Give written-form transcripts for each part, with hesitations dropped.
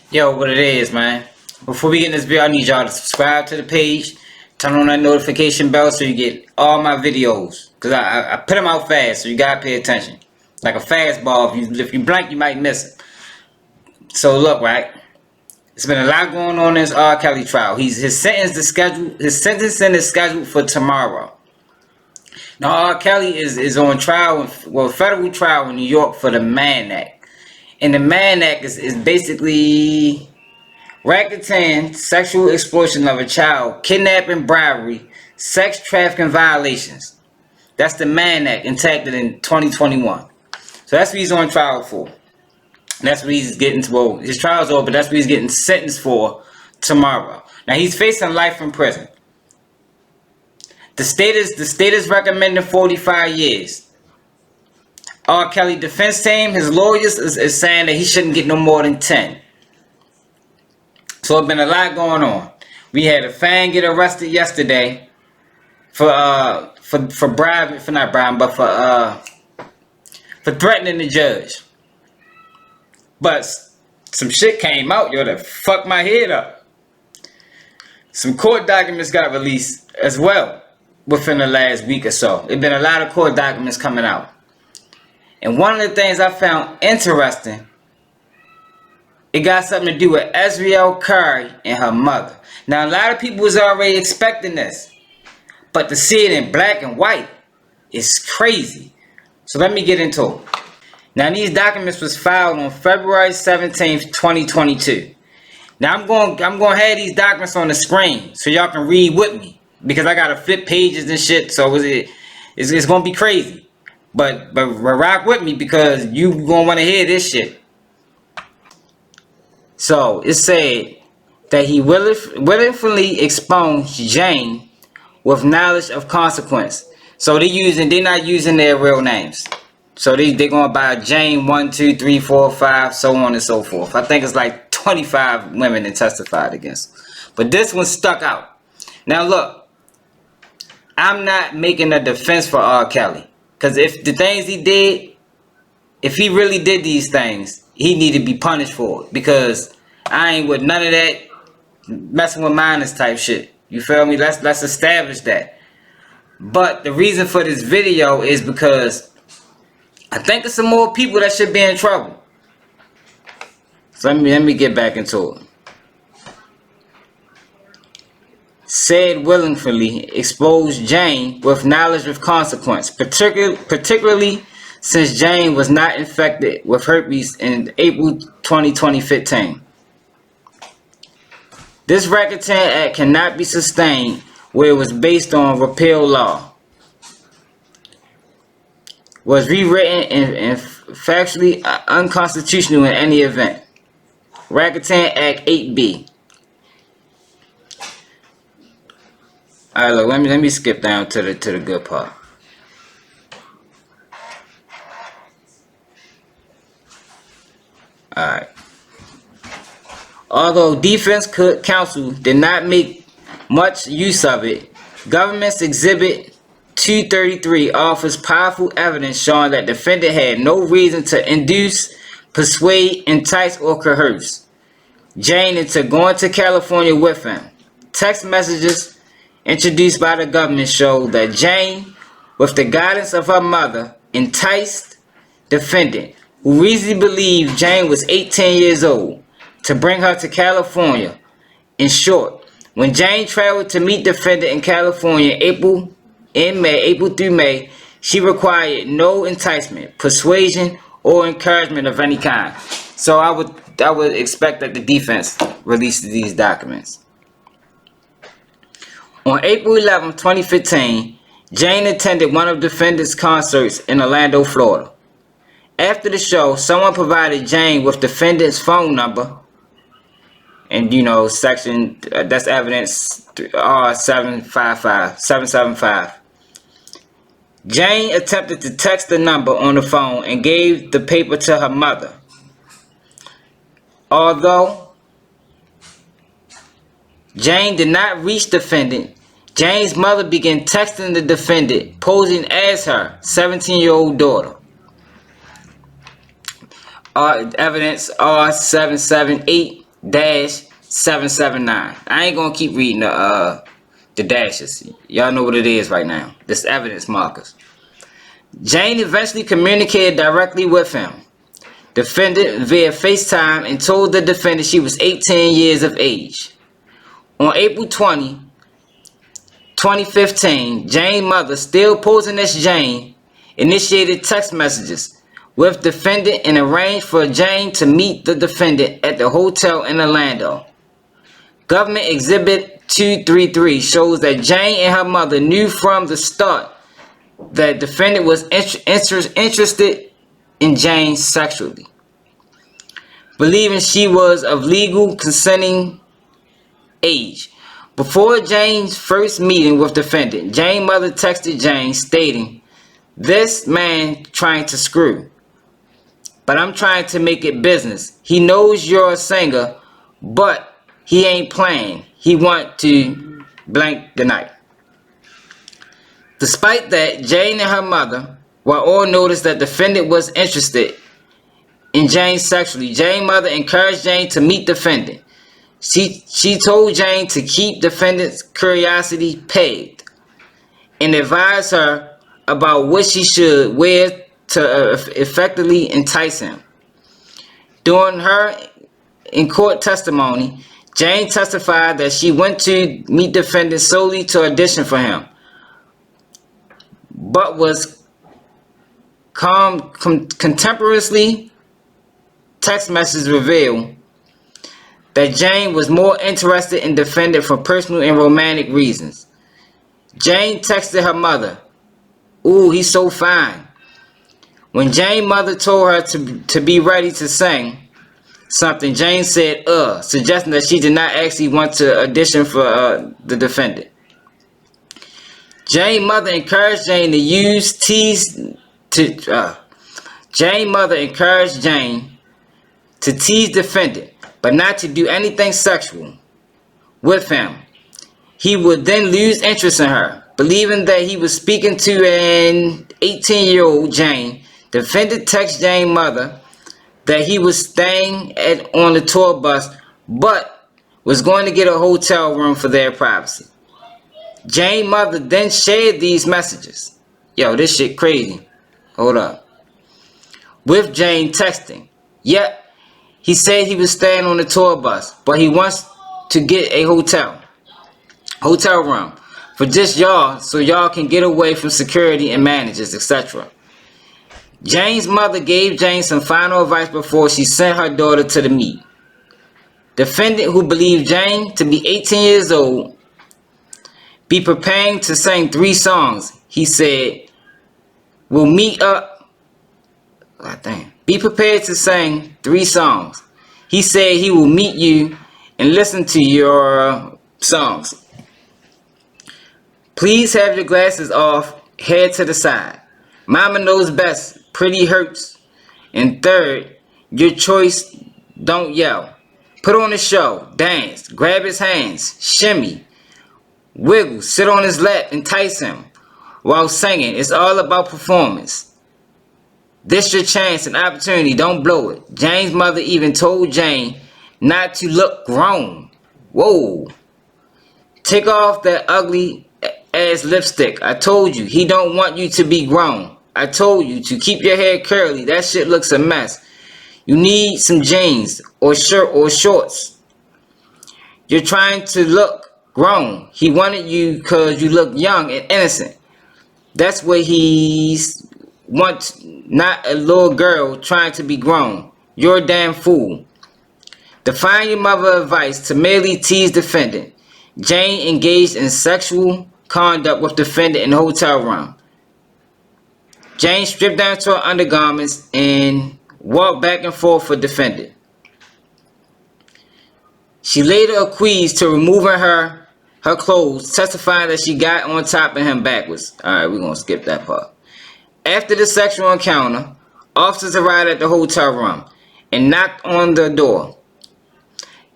Yo, what it is, man. Before we get in this video, I need y'all to subscribe to the page, turn on that notification bell so you get all my videos. Cause I put them out fast, so you gotta pay attention. Like a fastball, if you blank, you might miss it. So look, right? It's been a lot going on in this R. Kelly trial. His sentencing is scheduled for tomorrow. Now R. Kelly is on trial, federal trial in New York for the Mann Act. And the Mann Act is basically racketeering, sexual exploitation of a child, kidnapping, bribery, sex trafficking violations. That's the Mann Act enacted in 2021. So that's what he's on trial for. That's what he's getting to. Well, his trial's over, but that's what he's getting sentenced for tomorrow. Now he's facing life in prison. The state is recommending 45 years. R. Kelly defense team, his lawyers is saying that he shouldn't get no more than 10. So it's been a lot going on. We had a fan get arrested yesterday for bribing, for threatening the judge. But some shit came out, yo, that fucked my head up. Some court documents got released as well within the last week or so. There's been a lot of court documents coming out. And one of the things I found interesting, it got something to do with Ezriel Curry and her mother. Now, a lot of people was already expecting this, but to see it in black and white is crazy. So let me get into it. Now, these documents was filed on February 17th, 2022. Now, I'm going to have these documents on the screen so y'all can read with me, because I got to flip pages and shit, so it's going to be crazy. But rock with me, because you gonna want to hear this shit. So it said that he willingly exposed Jane with knowledge of consequence. So they're not using their real names. So they're going by Jane 1, 2, 3, 4, 5, so on and so forth. I think it's like 25 women that testified against. But this one stuck out. Now look, I'm not making a defense for R. Kelly. Because if the things he did, if he really did these things, he need to be punished for it. Because I ain't with none of that messing with minors type shit. You feel me? Let's establish that. But the reason for this video is because I think there's some more people that should be in trouble. So let me get back into it. Said willingly exposed Jane with knowledge of consequence, particularly since Jane was not infected with herpes in April 2015. This racketeering act cannot be sustained where it was based on repeal law, was rewritten and factually unconstitutional in any event. Racketeering Act 8B. Alright, look, let me skip down to the good part. Alright. Although defense counsel did not make much use of it, government's exhibit 233 offers powerful evidence showing that defendant had no reason to induce, persuade, entice, or coerce Jane into going to California with him. Text messages introduced by the government showed that Jane, with the guidance of her mother, enticed defendant, who reasonably believed Jane was 18 years old, to bring her to California. In short, when Jane traveled to meet defendant in California April through May, she required no enticement, persuasion, or encouragement of any kind. So I would expect that the defense released these documents. On April 11, 2015, Jane attended one of defendant's concerts in Orlando, Florida. After the show, someone provided Jane with defendant's phone number, and section that's evidence R775. Jane attempted to text the number on the phone and gave the paper to her mother. Although Jane did not reach defendant, Jane's mother began texting the defendant, posing as her 17-year-old daughter. Evidence R778 779. I ain't gonna keep reading the dashes. Y'all know what it is right now. This evidence markers. Jane eventually communicated directly with him, defendant via FaceTime, and told the defendant she was 18 years of age. On April 20, 2015, Jane's mother, still posing as Jane, initiated text messages with defendant and arranged for Jane to meet the defendant at the hotel in Orlando. Government Exhibit 233 shows that Jane and her mother knew from the start that defendant was interested in Jane sexually, believing she was of legal consenting age. Before Jane's first meeting with defendant, Jane's mother texted Jane stating, "This man trying to screw, but I'm trying to make it business. He knows you're a singer, but he ain't playing. He want to blank the night." Despite that, Jane and her mother were all noticed that defendant was interested in Jane sexually. Jane's mother encouraged Jane to meet defendant. She told Jane to keep defendant's curiosity pegged and advised her about what she should wear to effectively entice him. During her in-court testimony, Jane testified that she went to meet defendant solely to audition for him, but was contemporaneously text messages revealed that Jane was more interested in defendant for personal and romantic reasons. Jane texted her mother, "Ooh, he's so fine." When Jane's mother told her to be ready to sing something, Jane said, suggesting that she did not actually want to audition for the defendant. Jane's mother encouraged Jane to tease defendant, but not to do anything sexual with him. He would then lose interest in her. Believing that he was speaking to an 18-year-old Jane, defendant texted Jane's mother that he was staying on the tour bus, but was going to get a hotel room for their privacy. Jane's mother then shared these messages. Yo, this shit crazy. Hold up. With Jane texting, "Yep, he said he was staying on the tour bus, but he wants to get a hotel room for just y'all, so y'all can get away from security and managers, etc." Jane's mother gave Jane some final advice before she sent her daughter to the meet. Defendant, who believed Jane to be 18 years old, be preparing to sing 3 songs. He said, "We'll meet up." Be prepared to sing 3 songs. He said he will meet you and listen to your songs. Please have your glasses off, head to the side. Mama knows best, pretty hurts. And third, your choice, don't yell. Put on a show, dance, grab his hands, shimmy, wiggle, sit on his lap, entice him while singing. It's all about performance. This your chance and opportunity, don't blow it. Jane's mother even told Jane not to look grown. Whoa. Take off that ugly ass lipstick. I told you, he don't want you to be grown. I told you to keep your hair curly. That shit looks a mess. You need some jeans or shirt or shorts. You're trying to look grown. He wanted you because you look young and innocent. That's what he's wants, not a little girl trying to be grown. You're a damn fool. Define your mother's advice to merely tease defendant. Jane engaged in sexual conduct with defendant in the hotel room. Jane stripped down to her undergarments and walked back and forth for defendant. She later accused to removing her clothes, testifying that she got on top of him backwards. Alright, we're going to skip that part. After the sexual encounter, officers arrived at the hotel room and knocked on the door.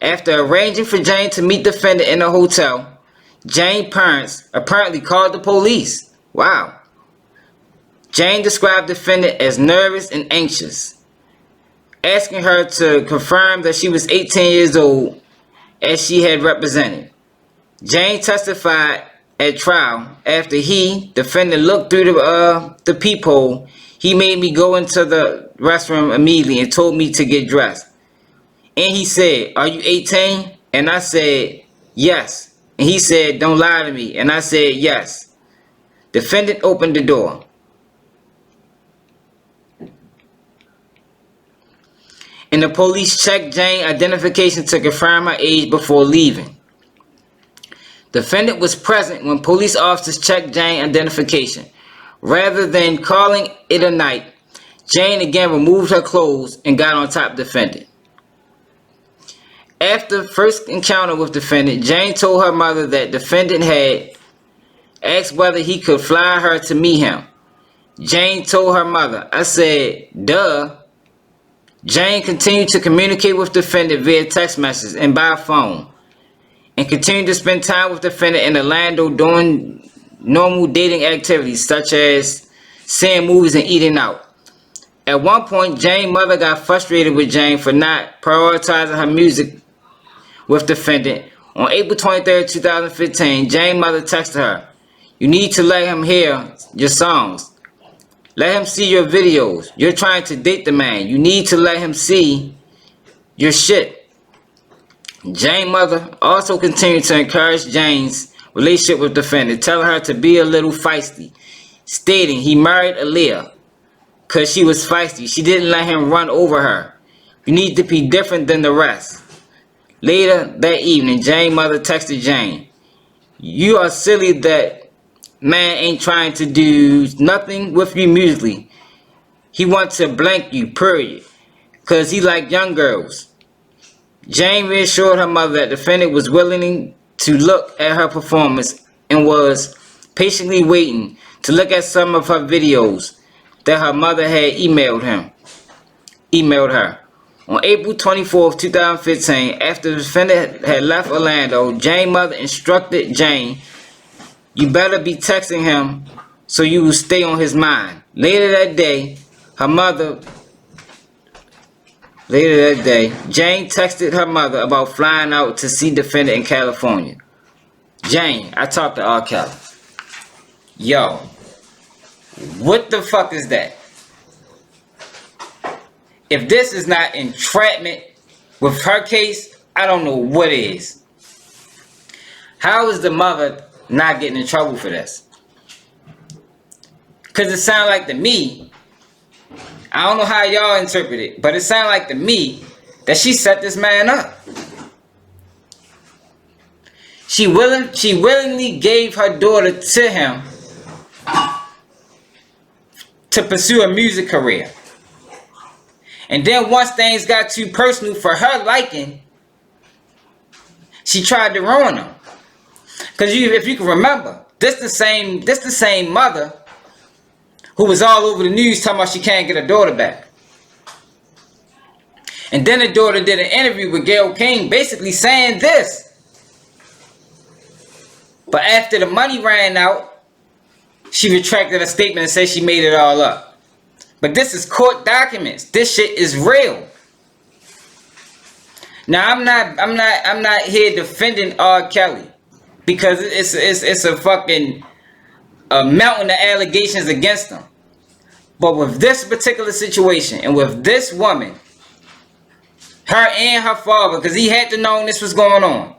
After arranging for Jane to meet defendant in the hotel, Jane's parents apparently called the police. Wow. Jane described defendant as nervous and anxious. asking her to confirm that she was 18 years old as she had represented. Jane testified at trial after he, defendant, looked through the peephole. He made me go into the restroom immediately and told me to get dressed. And he said, "Are you 18?" And I said, "Yes." And he said, "Don't lie to me." And I said, "Yes." Defendant opened the door. And the police checked Jane's identification to confirm her age before leaving. Defendant was present when police officers checked Jane's identification. Rather than calling it a night, Jane again removed her clothes and got on top of defendant. After first encounter with defendant, Jane told her mother that defendant had asked whether he could fly her to meet him. Jane told her mother, "I said, duh." Jane continued to communicate with defendant via text message and by phone, and continued to spend time with defendant in Orlando doing normal dating activities such as seeing movies and eating out. At one point, Jane's mother got frustrated with Jane for not prioritizing her music with defendant. On April 23, 2015, Jane's mother texted her, "You need to let him hear your songs. Let him see your videos. You're trying to date the man. You need to let him see your shit." Jane's mother also continued to encourage Jane's relationship with defendant, telling her to be a little feisty, stating he married Aaliyah because she was feisty. She didn't let him run over her. "You need to be different than the rest." Later that evening, Jane's mother texted Jane, "You are silly. That man ain't trying to do nothing with you musically. He wants to blank you, period, because he like young girls." Jane reassured her mother that the defendant was willing to look at her performance and was patiently waiting to look at some of her videos that her mother had emailed her. On April 24, 2015, after the defendant had left Orlando, Jane's mother instructed Jane, "You better be texting him so you will stay on his mind." Later that day, Jane texted her mother about flying out to see defendant in California. "Jane, I talked to R. Kelly." Yo, what the fuck is that? If this is not entrapment with her case, I don't know what is. How is the mother not getting in trouble for this? Because it sounds like to me, I don't know how y'all interpret it, but it sounds like to me that she set this man up. She willingly gave her daughter to him to pursue a music career. And then once things got too personal for her liking, she tried to ruin him. Because if you can remember, this the same mother who was all over the news talking about she can't get her daughter back. And then the daughter did an interview with Gayle King basically saying this. But after the money ran out, she retracted her statement and said she made it all up. But this is court documents. This shit is real. Now I'm not here defending R. Kelly, because it's a fucking mountain of allegations against him. But with this particular situation and with this woman, her and her father, because he had to know this was going on,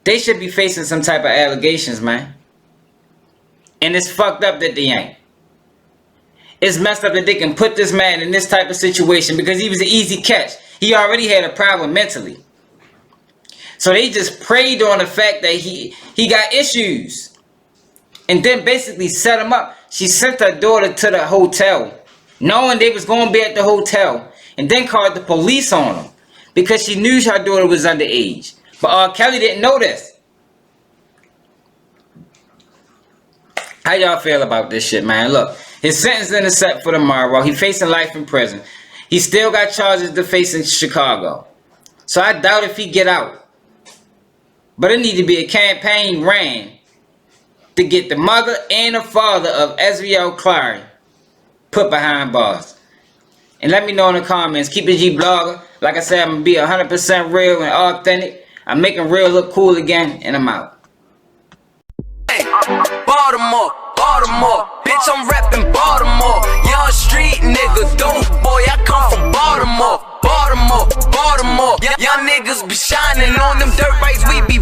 they should be facing some type of allegations, man. And it's fucked up that they ain't. It's messed up that they can put this man in this type of situation because he was an easy catch. He already had a problem mentally. So they just preyed on the fact that he got issues. And then basically set him up. She sent her daughter to the hotel, knowing they was going to be at the hotel, and then called the police on him because she knew her daughter was underage. But R. Kelly didn't know this. How y'all feel about this shit, man? Look, his sentence is set for tomorrow. He facing life in prison. He still got charges to face in Chicago. So I doubt if he get out. But it need to be a campaign ran to get the mother and the father of Ezriel Clary put behind bars. And let me know in the comments. Keep it G Blogger. Like I said, I'm going to be 100% real and authentic. I'm making real look cool again, and I'm out. Hey, Baltimore, Baltimore, bitch, I'm rapping Baltimore. Young street nigga, dope boy, I come from Baltimore. Baltimore, Baltimore, young niggas be shining on them dirt bikes, we be